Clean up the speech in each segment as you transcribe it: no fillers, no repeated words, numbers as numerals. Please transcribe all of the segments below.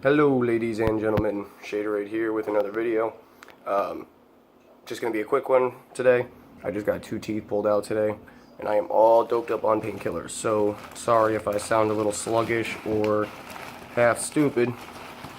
Hello ladies and gentlemen, Shaderade here with another video. Just going to be a quick one today. I just got 2 teeth pulled out today and I am all doped up on painkillers. So sorry if I sound a little sluggish or half stupid,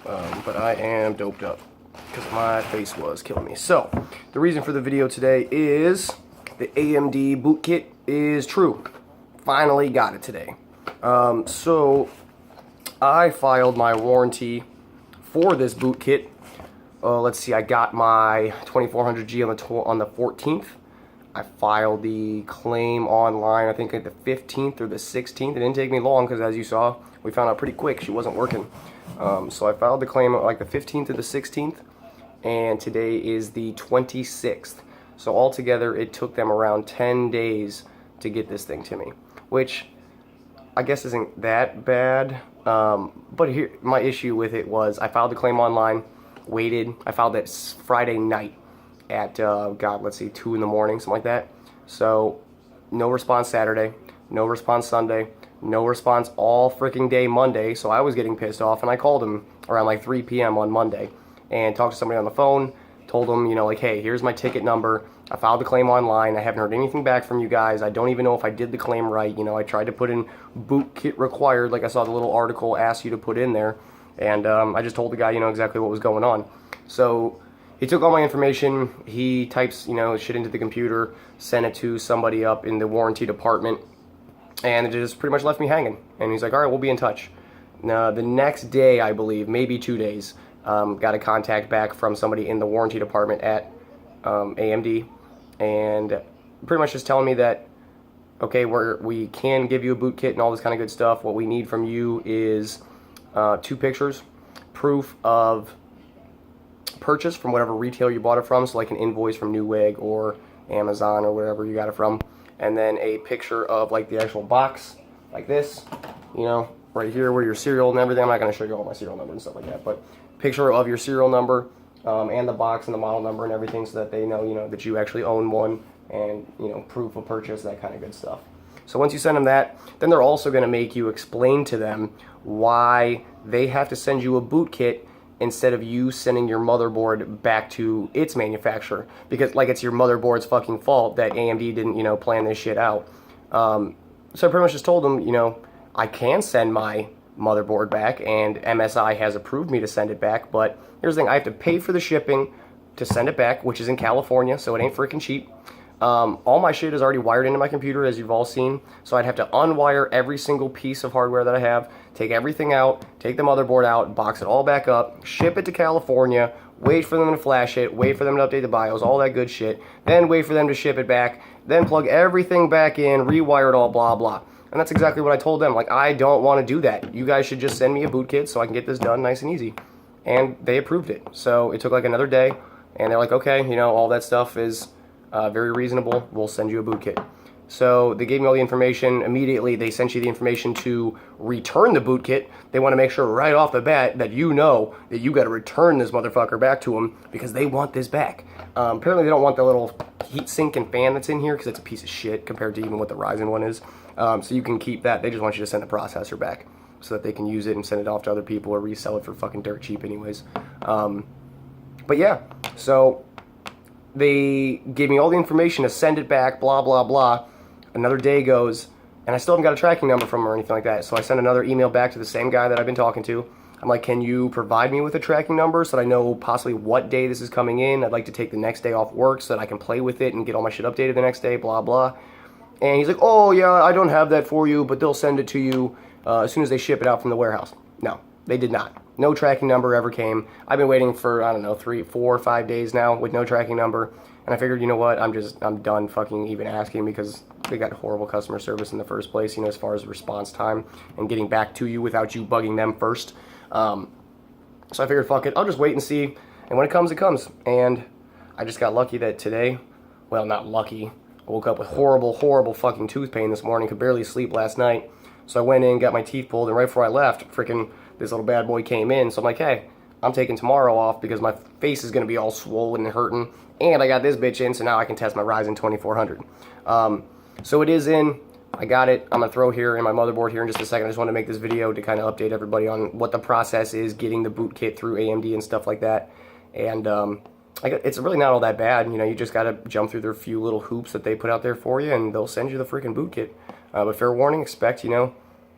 but I am doped up because my face was killing me. So the reason for the video today is the AMD boot kit is true. Finally got it today. So I filed my warranty for this boot kit. Let's see, I got my 2400G on the 14th. I filed the claim online, I think at the 15th or the 16th. It didn't take me long because, as you saw, we found out pretty quick she wasn't working. So I filed the claim like the 15th or the 16th, and today is the 26th. So altogether, it took them around 10 days to get this thing to me, which I guess isn't that bad. But here, my issue with it was I filed the claim online, waited. I filed that Friday night at, God, let's see, 2 in the morning, something like that. So, no response Saturday, no response Sunday, no response all freaking day Monday. So I was getting pissed off, and I called him around like 3 p.m. on Monday and talked to somebody on the phone, told them, you know, like, hey, here's my ticket number. I filed the claim online. I haven't heard anything back from you guys. I don't even know if I did the claim right. You know, I tried to put in boot kit required, like I saw the little article asked you to put in there. And I just told the guy, you know, exactly what was going on. So he took all my information. He types, you know, shit into the computer, sent it to somebody up in the warranty department, and it just pretty much left me hanging. And he's like, all right, we'll be in touch. Now, the next day, I believe, maybe 2 days, got a contact back from somebody in the warranty department at AMD, and pretty much just telling me that, okay, we can give you a boot kit and all this kind of good stuff. What we need from you is 2 pictures, proof of purchase from whatever retailer you bought it from, so like an invoice from Newegg or Amazon or wherever you got it from, and then a picture of like the actual box, like this, you know, right here where your serial and everything. I'm not going to show you all my serial number and stuff like that, but picture of your serial number, and the box and the model number and everything, so that they know, you know, that you actually own one, and, you know, proof of purchase, that kind of good stuff. So once you send them that, then they're also going to make you explain to them why they have to send you a boot kit instead of you sending your motherboard back to its manufacturer, because like it's your motherboard's fucking fault that AMD didn't, you know, plan this shit out. So I pretty much just told them, you know, I can send my motherboard back, and MSI has approved me to send it back, but here's the thing, I have to pay for the shipping to send it back, which is in California, so it ain't freaking cheap. All my shit is already wired into my computer, as you've all seen, so I'd have to unwire every single piece of hardware that I have, take everything out, take the motherboard out, box it all back up, ship it to California, wait for them to flash it, wait for them to update the BIOS, all that good shit, then wait for them to ship it back, then plug everything back in, rewire it all, blah, blah. And that's exactly what I told them. Like, I don't want to do that. You guys should just send me a boot kit so I can get this done nice and easy. And they approved it. So it took like another day, and they're like, okay, you know, all that stuff is very reasonable. We'll send you a boot kit. So they gave me all the information. Immediately, they sent you the information to return the boot kit. They want to make sure right off the bat that you know that you got to return this motherfucker back to them, because they want this back. Apparently, they don't want the little heat sink and fan that's in here, because it's a piece of shit compared to even what the Ryzen one is. So you can keep that. They just want you to send the processor back so that they can use it and send it off to other people or resell it for fucking dirt cheap anyways. But yeah, so they gave me all the information to send it back, blah, blah, blah. Another day goes, and I still haven't got a tracking number from them or anything like that. So I sent another email back to the same guy that I've been talking to. I'm like, can you provide me with a tracking number so that I know possibly what day this is coming in? I'd like to take the next day off work so that I can play with it and get all my shit updated the next day, blah, blah. And he's like, oh, yeah, I don't have that for you, but they'll send it to you as soon as they ship it out from the warehouse. No, they did not. No tracking number ever came. I've been waiting for, I don't know, 3, 4, 5 days now with no tracking number. And I figured, you know what, I'm done fucking even asking, because they got horrible customer service in the first place, you know, as far as response time and getting back to you without you bugging them first. So I figured, fuck it, I'll just wait and see. And when it comes, it comes. And I just got lucky that today, well, not lucky, I woke up with horrible, horrible fucking tooth pain this morning, could barely sleep last night. So I went in, got my teeth pulled, and right before I left, freaking this little bad boy came in. So I'm like, hey, I'm taking tomorrow off because my face is going to be all swollen and hurting. And I got this bitch in, so now I can test my Ryzen 2400. So it is in. I got it. I'm going to throw here in my motherboard here in just a second. I just want to make this video to kind of update everybody on what the process is, getting the boot kit through AMD and stuff like that. And it's really not all that bad. You know, you just got to jump through their few little hoops that they put out there for you, and they'll send you the freaking boot kit. But fair warning, expect, you know,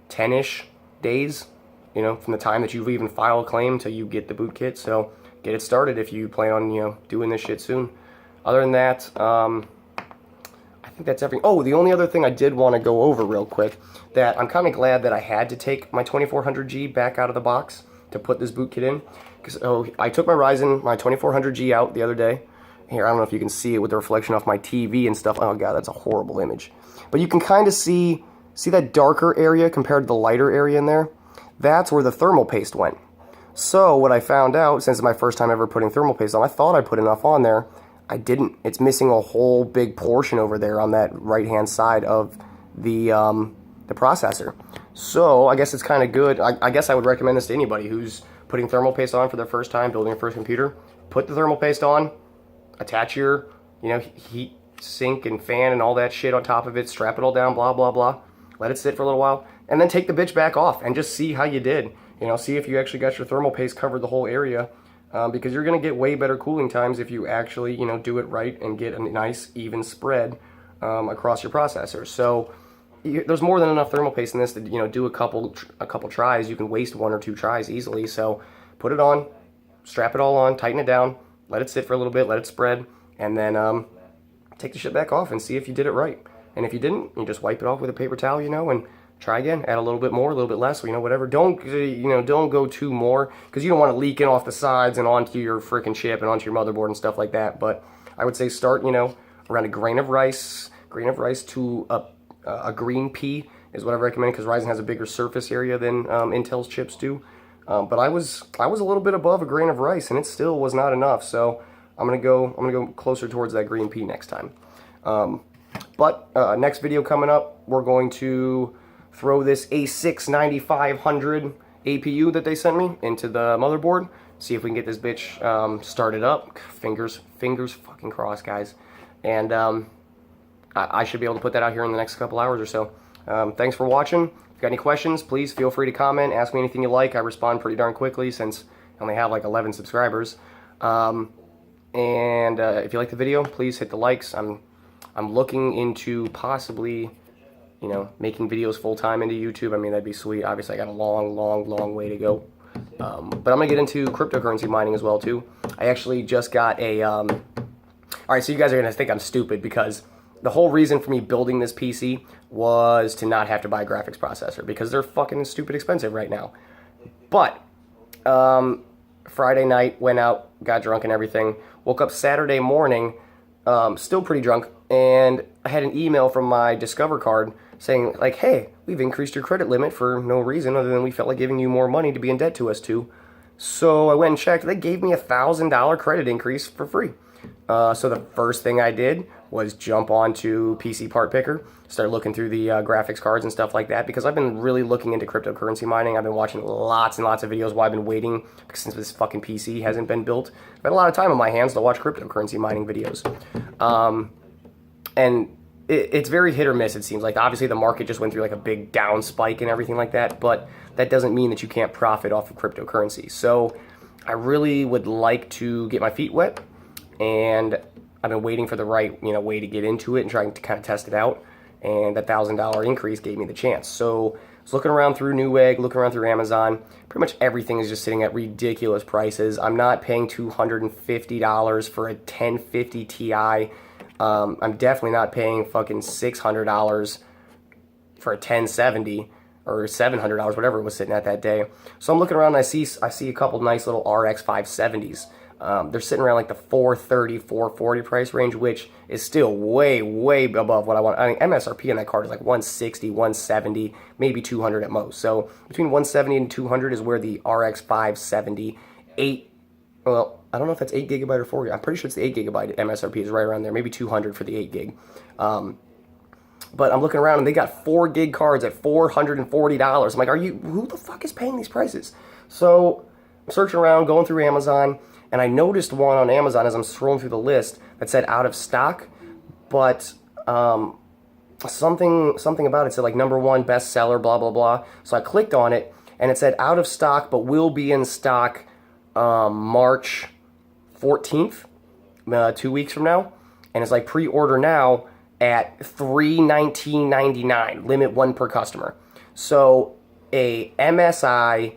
10-ish days, you know, from the time that you even file a claim till you get the boot kit. So get it started if you plan on, you know, doing this shit soon. Other than that, I think that's everything. Oh, the only other thing I did want to go over real quick, that I'm kind of glad that I had to take my 2400G back out of the box to put this boot kit in. Because I took my Ryzen, my 2400G out the other day. Here, I don't know if you can see it with the reflection off my TV and stuff. Oh god, that's a horrible image. But you can kind of see that darker area compared to the lighter area in there? That's where the thermal paste went. So what I found out, since it's my first time ever putting thermal paste on, I thought I put enough on there. I didn't. It's missing a whole big portion over there on that right-hand side of the processor. So I guess it's kind of good. I guess I would recommend this to anybody who's putting thermal paste on for their first time, building their first computer. Put the thermal paste on, attach your, you know, heat sink and fan and all that shit on top of it, strap it all down, blah, blah, blah. Let it sit for a little while, and then take the bitch back off and just see how you did. You know, see if you actually got your thermal paste covered the whole area. Because you're going to get way better cooling times if you actually, you know, do it right and get a nice even spread across your processor. So there's more than enough thermal paste in this to, you know, do a couple tries. You can waste 1 or 2 tries easily. So put it on, strap it all on, tighten it down, let it sit for a little bit, let it spread, and then take the shit back off and see if you did it right. And if you didn't, you just wipe it off with a paper towel, you know, and try again. Add a little bit more, a little bit less, you know, whatever. Don't, you know, don't go too more, because you don't want to leak in off the sides and onto your freaking chip and onto your motherboard and stuff like that. But I would say start, you know, around a grain of rice to a green pea is what I recommend, because Ryzen has a bigger surface area than Intel's chips do. But I was a little bit above a grain of rice, and it still was not enough. So I'm gonna go closer towards that green pea next time. But next video coming up, we're going to throw this A6 9500 APU that they sent me into the motherboard. See if we can get this bitch started up. Fingers fucking crossed, guys. And I should be able to put that out here in the next couple hours or so. Thanks for watching. If you got any questions, please feel free to comment. Ask me anything you like. I respond pretty darn quickly since I only have like 11 subscribers. And if you like the video, please hit the likes. I'm looking into possibly, you know, making videos full-time into YouTube. I mean, that'd be sweet. Obviously, I got a long way to go. But I'm going to get into cryptocurrency mining as well, too. I actually just got a... Alright, so you guys are going to think I'm stupid, because the whole reason for me building this PC was to not have to buy a graphics processor, because they're fucking stupid expensive right now. But, Friday night, went out, got drunk and everything. Woke up Saturday morning, still pretty drunk, and I had an email from my Discover card saying, like, hey, we've increased your credit limit for no reason other than we felt like giving you more money to be in debt to us too. So I went and checked. They gave me a $1,000 credit increase for free. So the first thing I did was jump onto PC Part Picker, start looking through the graphics cards and stuff like that, because I've been really looking into cryptocurrency mining. I've been watching lots and lots of videos while I've been waiting, since this fucking PC hasn't been built. I've had a lot of time on my hands to watch cryptocurrency mining videos. And it's very hit or miss, it seems like. Obviously, the market just went through like a big down spike and everything like that, but that doesn't mean that you can't profit off of cryptocurrency. So I really would like to get my feet wet, and I've been waiting for the right, you know, way to get into it and trying to kind of test it out. And that $1,000 increase gave me the chance. So I was looking around through Newegg, looking around through Amazon. Pretty much everything is just sitting at ridiculous prices. I'm not paying $250 for a 1050 Ti. I'm definitely not paying fucking $600 for a 1070 or $700, whatever it was sitting at that day. So I'm looking around and I see a couple nice little RX 570s. They're sitting around like the $430, $440 price range, which is still way above what I want. I mean, MSRP on that card is like $160, $170, maybe $200 at most. So between $170 and $200 is where the RX 570 well, I don't know if that's 8 gigabyte or 4 gig. I'm pretty sure it's the 8 gigabyte MSRP is right around there, maybe $200 for the 8 gig. But I'm looking around and they got 4 gig cards at $440. I'm like, who the fuck is paying these prices? So I'm searching around, going through Amazon, and I noticed one on Amazon as I'm scrolling through the list that said out of stock, but something about it said like #1 bestseller, blah blah blah. So I clicked on it, and it said out of stock, but will be in stock March 14th, 2 weeks from now, and it's like pre-order now at $319.99, limit 1 per customer. So a MSI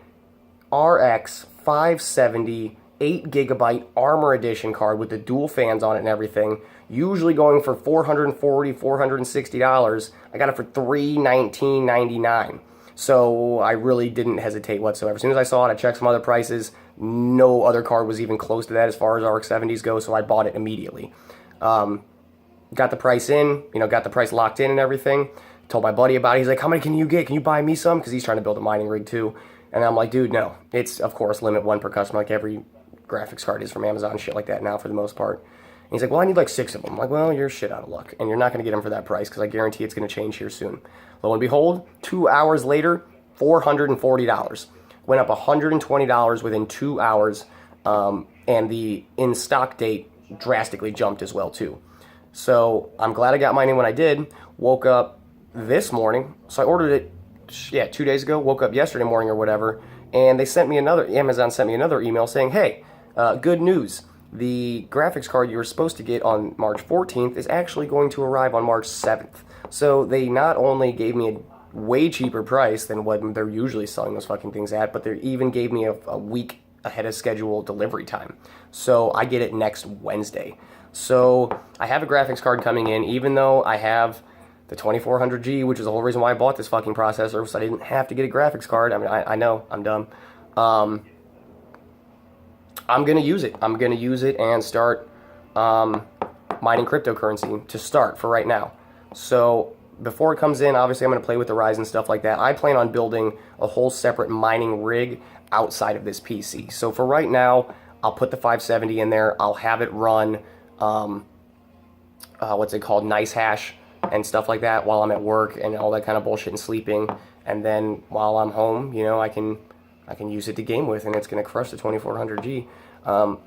RX 570 8GB Armor Edition card with the dual fans on it and everything, usually going for $440, $460. I got it for $319.99. So I really didn't hesitate whatsoever. As soon as I saw it, I checked some other prices. No other card was even close to that as far as RX 70s go, so I bought it immediately. Got the price in, got the price locked in and everything. Told my buddy about it. He's like, how many can you get? Can you buy me some? Because he's trying to build a mining rig too. And I'm like, dude, no. It's, of course, limit 1 per customer, like every graphics card is from Amazon and shit like that now for the most part. And he's like, well, I need like 6 of them. I'm like, well, you're shit out of luck. And you're not going to get them for that price because I guarantee it's going to change here soon. Lo and behold, 2 hours later, $440. Went up $120 within 2 hours. And the in-stock date drastically jumped as well, too. So I'm glad I got mine in when I did. Woke up this morning. So I ordered it, 2 days ago. Woke up yesterday morning or whatever. And they sent me Amazon sent me another email saying, hey, good news. The graphics card you were supposed to get on March 14th is actually going to arrive on March 7th. So they not only gave me a way cheaper price than what they're usually selling those fucking things at, but they even gave me a week ahead of schedule delivery time. So I get it next Wednesday. So I have a graphics card coming in, even though I have the 2400G, which is the whole reason why I bought this fucking processor, so I didn't have to get a graphics card. I mean, I know, I'm dumb. I'm going to use it. I'm going to use it and start mining cryptocurrency to start for right now. So before it comes in, obviously I'm going to play with the Ryzen stuff like that. I plan on building a whole separate mining rig outside of this PC. So for right now, I'll put the 570 in there. I'll have it run, what's it called, nice hash and stuff like that while I'm at work and all that kind of bullshit and sleeping. And then while I'm home, I can use it to game with, and it's going to crush the 2400G.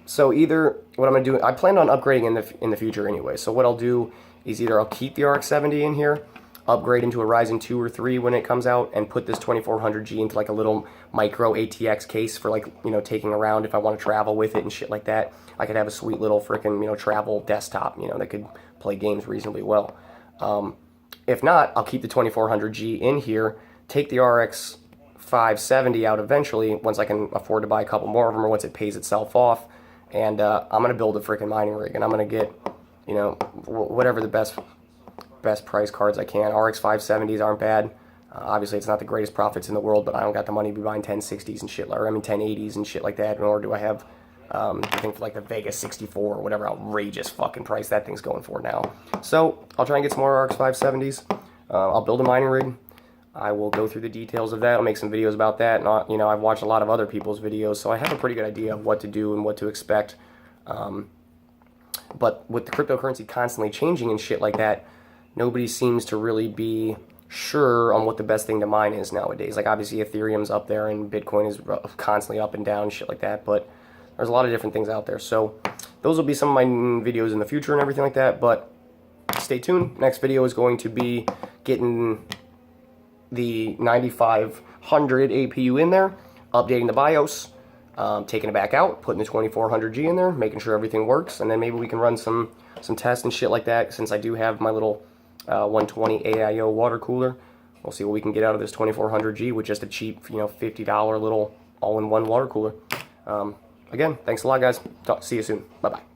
So either what I'm going to do, I plan on upgrading in the future anyway. So what I'll do is either I'll keep the RX 70 in here, upgrade into a Ryzen 2 or 3 when it comes out, and put this 2400G into like a little micro ATX case for like, taking around if I want to travel with it and shit like that. I could have a sweet little frickin', travel desktop, that could play games reasonably well. If not, I'll keep the 2400G in here, take the RX 570 out eventually once I can afford to buy a couple more of them or once it pays itself off, and I'm going to build a freaking mining rig, and I'm going to get, whatever the best price cards I can. RX 570s aren't bad. Obviously, it's not the greatest profits in the world, but I don't got the money to be buying 1060s and shit, 1080s and shit like that, nor do I have, I think, for like the Vegas 64 or whatever outrageous fucking price that thing's going for now. So, I'll try and get some more RX 570s. I'll build a mining rig. I will go through the details of that. I'll make some videos about that. And, I've watched a lot of other people's videos, so I have a pretty good idea of what to do and what to expect. But with the cryptocurrency constantly changing and shit like that, nobody seems to really be sure on what the best thing to mine is nowadays. Like, obviously, Ethereum's up there and Bitcoin is constantly up and down and shit like that, but there's a lot of different things out there. So those will be some of my videos in the future and everything like that, but stay tuned. Next video is going to be getting the 9500 APU in there, updating the BIOS, taking it back out, putting the 2400G in there, making sure everything works, and then maybe we can run some tests and shit like that, since I do have my little 120 AIO water cooler. We'll see what we can get out of this 2400G with just a cheap, $50 little all-in-one water cooler. Again, thanks a lot, guys. See you soon. Bye-bye.